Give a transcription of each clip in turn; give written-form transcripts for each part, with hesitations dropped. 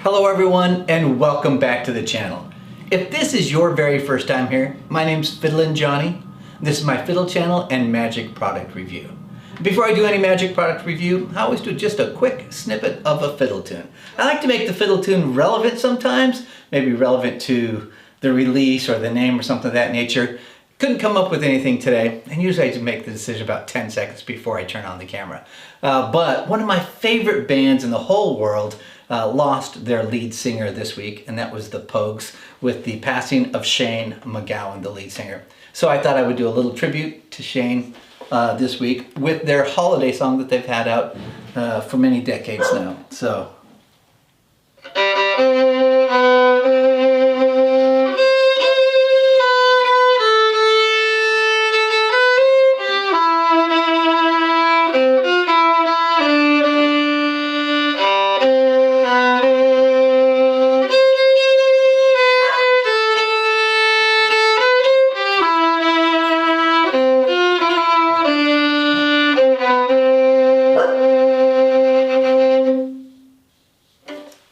Hello everyone and welcome back to the channel. If this is your very first time here, my name's FiddlinJonny. This is my Fiddle channel and magic product review. Before I do any magic product review, I always do just a quick snippet of a fiddle tune. I like to make the fiddle tune relevant sometimes, maybe relevant to the release or the name or something of that nature. Couldn't come up with anything today, and usually I just make the decision about 10 seconds before I turn on the camera. But one of my favorite bands in the whole world lost their lead singer this week, and that was the Pogues, with the passing of Shane MacGowan, the lead singer. So I thought I would do a little tribute to Shane this week with their holiday song that they've had out for many decades now. So.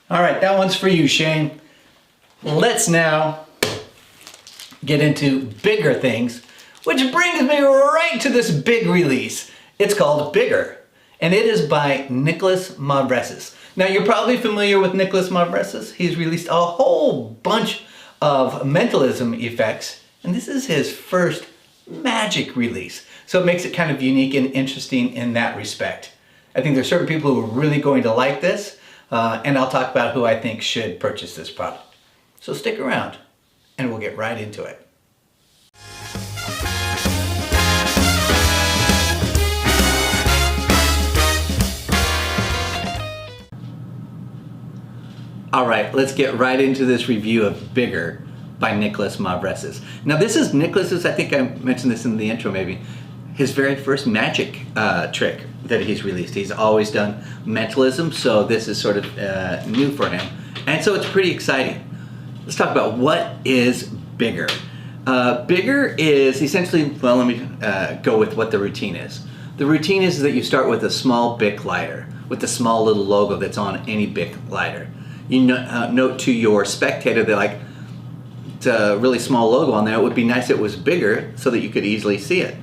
All right, that one's for you, Shane. Let's now get into bigger things, which brings me right to this big release. It's called Bigger, and it is by Nikolas Mavresis. Now, you're probably familiar with Nikolas Mavresis. He's released a whole bunch of mentalism effects, and this is his first magic release. So it makes it kind of unique and interesting in that respect. I think there's certain people who are really going to like this. And I'll talk about who I think should purchase this product. So stick around and we'll get right into it. All right, let's get right into this review of Bigger by Nikolas Mavresis. Now this is Nikolas's, I think I mentioned this in the intro maybe, his very first magic trick that he's released. He's always done mentalism, so this is sort of new for him. And so it's pretty exciting. Let's talk about what is Bigger. Bigger is essentially, well, let me go with what the routine is. The routine is that you start with a small Bic lighter, with the small little logo that's on any Bic lighter. You note to your spectator that like, it's a really small logo on there. It would be nice if it was bigger so that you could easily see it.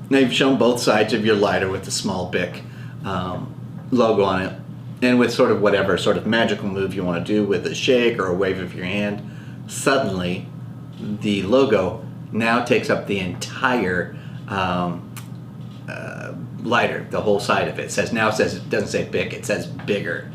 Now you've shown both sides of your lighter with the small Bic logo on it, and with sort of whatever sort of magical move you want to do with a shake or a wave of your hand, suddenly the logo now takes up the entire lighter, the whole side of it. It doesn't say Bic, it says Bigger.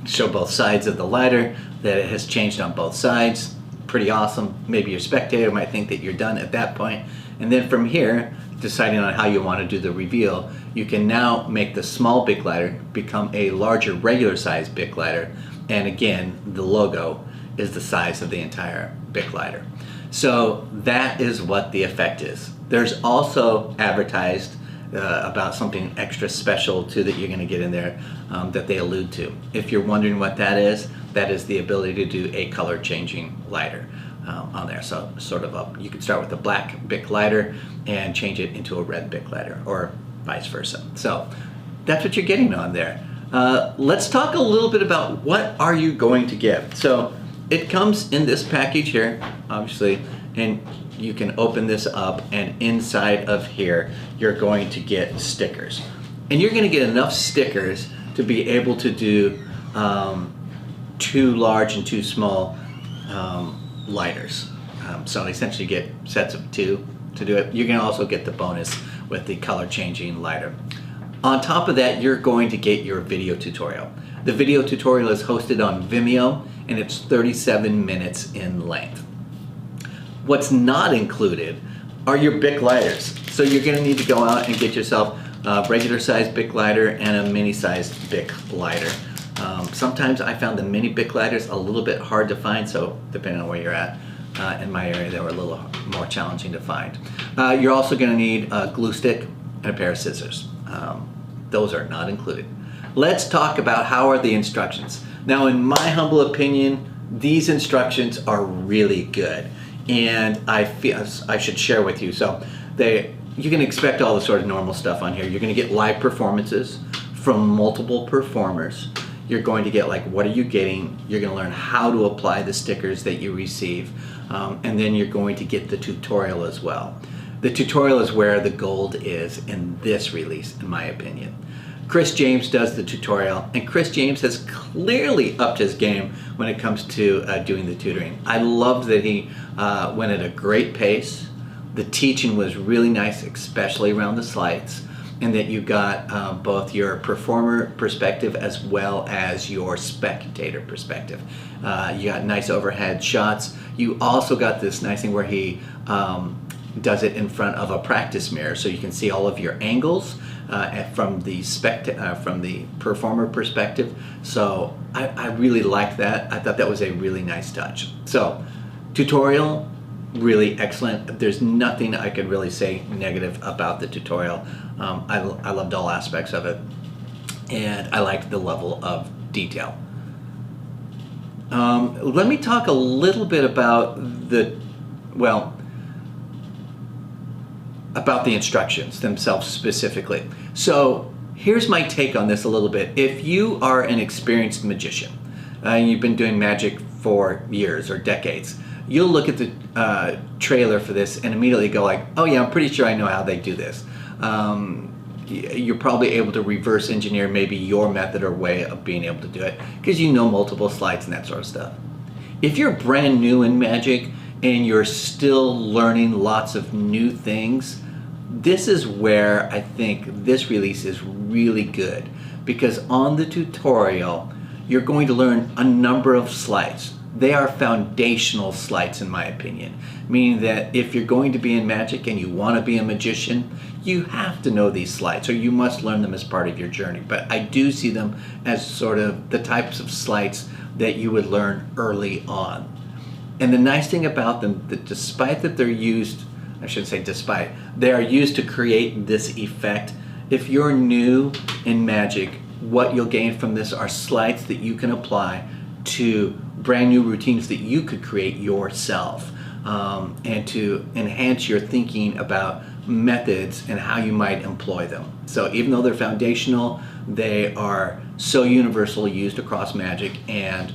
Show both sides of the lighter, that it has changed on both sides. Pretty awesome. Maybe your spectator might think that you're done at that point. And then from here, deciding on how you want to do the reveal, you can now make the small Bic lighter become a larger regular size Bic lighter. And again, the logo is the size of the entire Bic lighter. So that is what the effect is. There's also advertised about something extra special too that you're going to get in there that they allude to. If you're wondering what that is the ability to do a color changing lighter. On there, so sort of you could start with a black Bic lighter and change it into a red Bic lighter, or vice versa. So that's what you're getting on there. Let's talk a little bit about what are you going to get. So it comes in this package here, obviously, and you can open this up, and inside of here you're going to get stickers, and you're going to get enough stickers to be able to do 2 large and 2 small lighters. So essentially you get sets of 2 to do it. You can also get the bonus with the color changing lighter. On top of that, you're going to get your video tutorial. The video tutorial is hosted on Vimeo, and it's 37 minutes in length. What's not included are your Bic lighters. So you're going to need to go out and get yourself a regular sized Bic lighter and a mini sized Bic lighter. Sometimes I found the mini Bic lighters a little bit hard to find, so depending on where you're at, in my area they were a little more challenging to find. You're also going to need a glue stick and a pair of scissors. Those are not included. Let's talk about how are the instructions. Now, in my humble opinion, these instructions are really good, and I feel I should share with you. So you can expect all the sort of normal stuff on here. You're going to get live performances from multiple performers. you're going to get like, what are you getting? You're going to learn how to apply the stickers that you receive, and then you're going to get the tutorial as well. The tutorial is where the gold is in this release, in my opinion. Chris James does the tutorial, and Chris James has clearly upped his game when it comes to doing the tutoring. I loved that he went at a great pace. The teaching was really nice, especially around the slides, and that you got both your performer perspective as well as your spectator perspective. You got nice overhead shots. You also got this nice thing where he does it in front of a practice mirror, so you can see all of your angles from the performer perspective. So I really liked that. I thought that was a really nice touch. So tutorial, really excellent. There's nothing I could really say negative about the tutorial. I loved all aspects of it, and I liked the level of detail. Let me talk a little bit about about the instructions themselves specifically. So here's my take on this a little bit. If you are an experienced magician and you've been doing magic for years or decades, you'll look at the trailer for this and immediately go like, oh yeah, I'm pretty sure I know how they do this. You're probably able to reverse engineer maybe your method or way of being able to do it because you know multiple slides and that sort of stuff. If you're brand new in magic and you're still learning lots of new things, this is where I think this release is really good, because on the tutorial you're going to learn a number of sleights. They are foundational sleights in my opinion, meaning that if you're going to be in magic and you want to be a magician, you have to know these sleights, or you must learn them as part of your journey. But I do see them as sort of the types of sleights that you would learn early on. And the nice thing about them, that despite that they're used, I shouldn't say despite, they are used to create this effect. If you're new in magic, what you'll gain from this are sleights that you can apply to brand new routines that you could create yourself, and to enhance your thinking about methods and how you might employ them. So even though they're foundational, they are so universally used across magic, and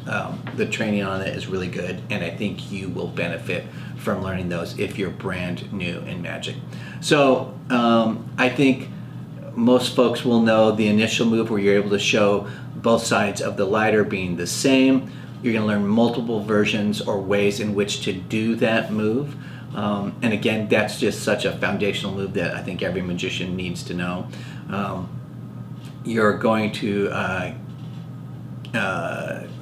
the training on it is really good, and I think you will benefit from learning those if you're brand new in magic. So I think most folks will know the initial move where you're able to show both sides of the lighter being the same. You're going to learn multiple versions or ways in which to do that move. And again, that's just such a foundational move that I think every magician needs to know. You're going to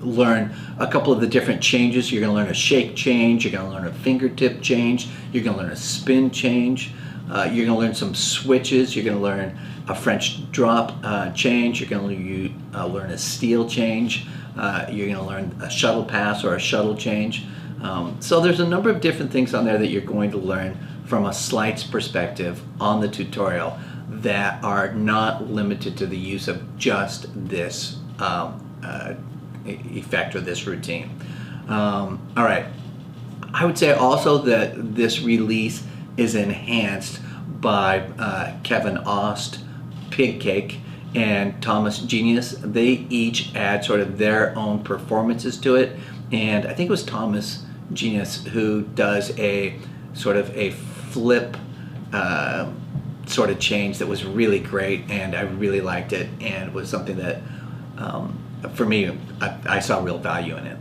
learn a couple of the different changes. You're going to learn a shake change, you're going to learn a fingertip change, you're going to learn a spin change, you're going to learn some switches, you're going to learn a French drop change, you're going to learn a steal change, you're going to learn a shuttle pass or a shuttle change. So there's a number of different things on there that you're going to learn from a sleights perspective on the tutorial that are not limited to the use of just this effect or this routine. All right. I would say also that this release is enhanced by Kevin Ost, Pig Cake, and Thomas Genius. They each add sort of their own performances to it, and I think it was Thomas Genius who does a sort of a flip sort of change that was really great, and I really liked it, and was something that for me I saw real value in it.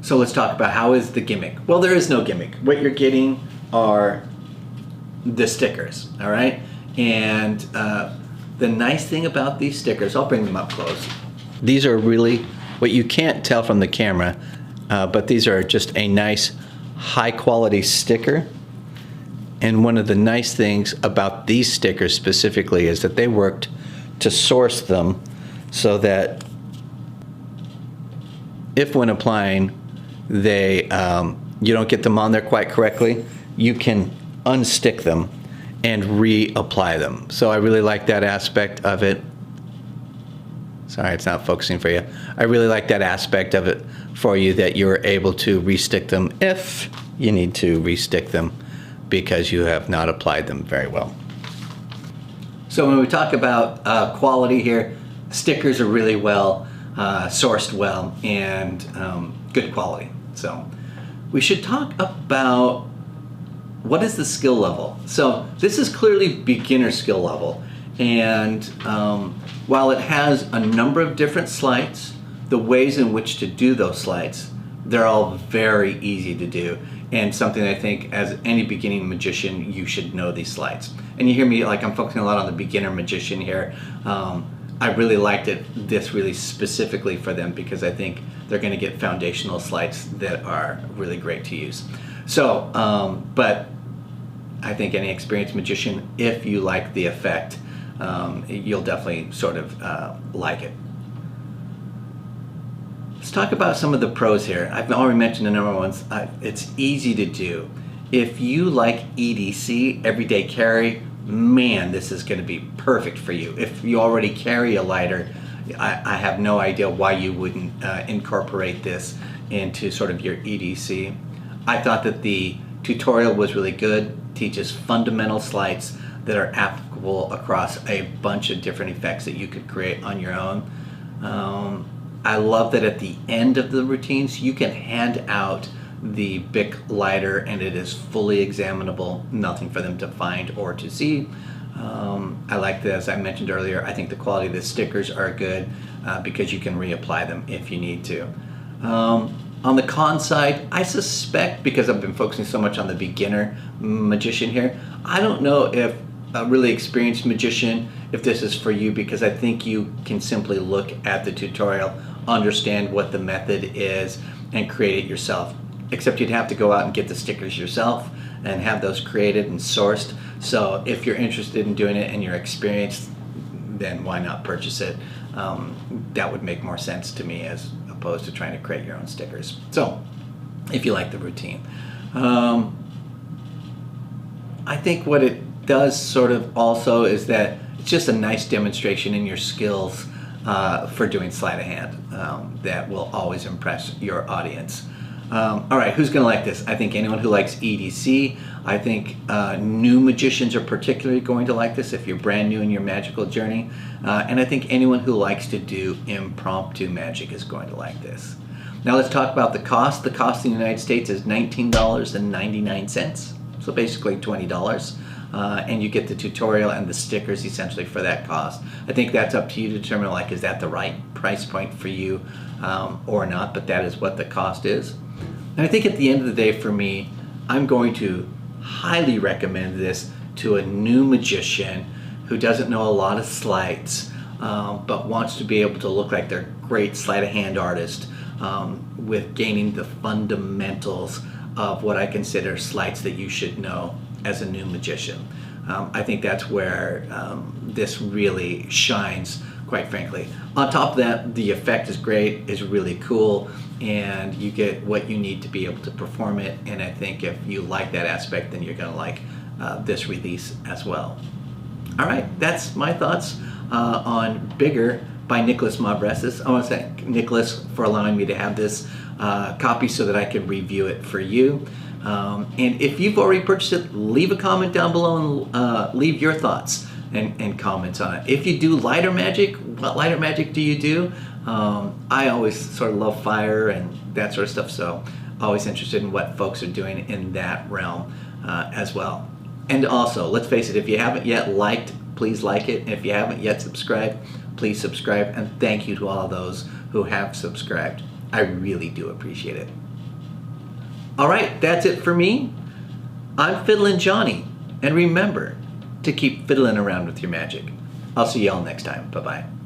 So let's talk about how is the gimmick. Well, there is no gimmick. What you're getting are the stickers, all right? And the nice thing about these stickers, I'll bring them up close. These are really what you can't tell from the camera, but these are just a nice high quality sticker. And one of the nice things about these stickers specifically is that they worked to source them so that if when applying they you don't get them on there quite correctly, you can unstick them and reapply them. So I really like that aspect of it. Sorry, it's not focusing for you. I really like that aspect of it for you, that you're able to restick them if you need to restick them because you have not applied them very well. So when we talk about quality here, Stickers are really well sourced well and good quality. So we should talk about what is the skill level. So this is clearly beginner skill level, and while it has a number of different sleights, the ways in which to do those sleights, they're all very easy to do, and something I think as any beginning magician you should know these sleights. And you hear me like I'm focusing a lot on the beginner magician here. I really liked this really specifically for them because I think they're going to get foundational sleights that are really great to use. So, but I think any experienced magician, if you like the effect, you'll definitely sort of like it. Let's talk about some of the pros here. I've already mentioned the number ones. It's easy to do. If you like EDC, everyday carry, man, this is going to be perfect for you. If you already carry a lighter, I have no idea why you wouldn't incorporate this into sort of your EDC. I thought that the tutorial was really good. Teaches fundamental sleights that are applicable across a bunch of different effects that you could create on your own. I love that at the end of the routines you can hand out the Bic lighter and it is fully examinable, nothing for them to find or to see. I like that, as I mentioned earlier, I think the quality of the stickers are good because you can reapply them if you need to. On the con side, I suspect, because I've been focusing so much on the beginner magician here, I don't know if a really experienced magician, if this is for you, because I think you can simply look at the tutorial, understand what the method is, and create it yourself. Except you'd have to go out and get the stickers yourself and have those created and sourced. So if you're interested in doing it and you're experienced, then why not purchase it? That would make more sense to me as opposed to trying to create your own stickers. So if you like the routine. I think what it does sort of also is that it's just a nice demonstration in your skills for doing sleight of hand that will always impress your audience. All right, who's gonna like this? I think anyone who likes EDC. I think new magicians are particularly going to like this if you're brand new in your magical journey. And I think anyone who likes to do impromptu magic is going to like this. Now let's talk about the cost. The cost in the United States is $19.99, so basically $20. And you get the tutorial and the stickers essentially for that cost. I think that's up to you to determine, like, is that the right price point for you or not, but that is what the cost is. And I think at the end of the day for me, I'm going to highly recommend this to a new magician who doesn't know a lot of sleights but wants to be able to look like they're a great sleight of hand artist with gaining the fundamentals of what I consider sleights that you should know as a new magician. I think that's where this really shines, quite frankly. On top of that, the effect is great, is really cool, and you get what you need to be able to perform it. And I think if you like that aspect, then you're going to like this release as well. All right, that's my thoughts on Bigger by Nikolas Mavresis. I want to thank Nikolas for allowing me to have this copy so that I can review it for you. And if you've already purchased it, leave a comment down below and leave your thoughts and comments on it. If you do lighter magic, what lighter magic do you do? I always sort of love fire and that sort of stuff, so always interested in what folks are doing in that realm as well. And also, let's face it, if you haven't yet liked, please like it. And if you haven't yet subscribed, please subscribe. And thank you to all of those who have subscribed. I really do appreciate it. All right, that's it for me. I'm FiddlinJonny, and remember to keep fiddling around with your magic. I'll see y'all next time. Bye-bye.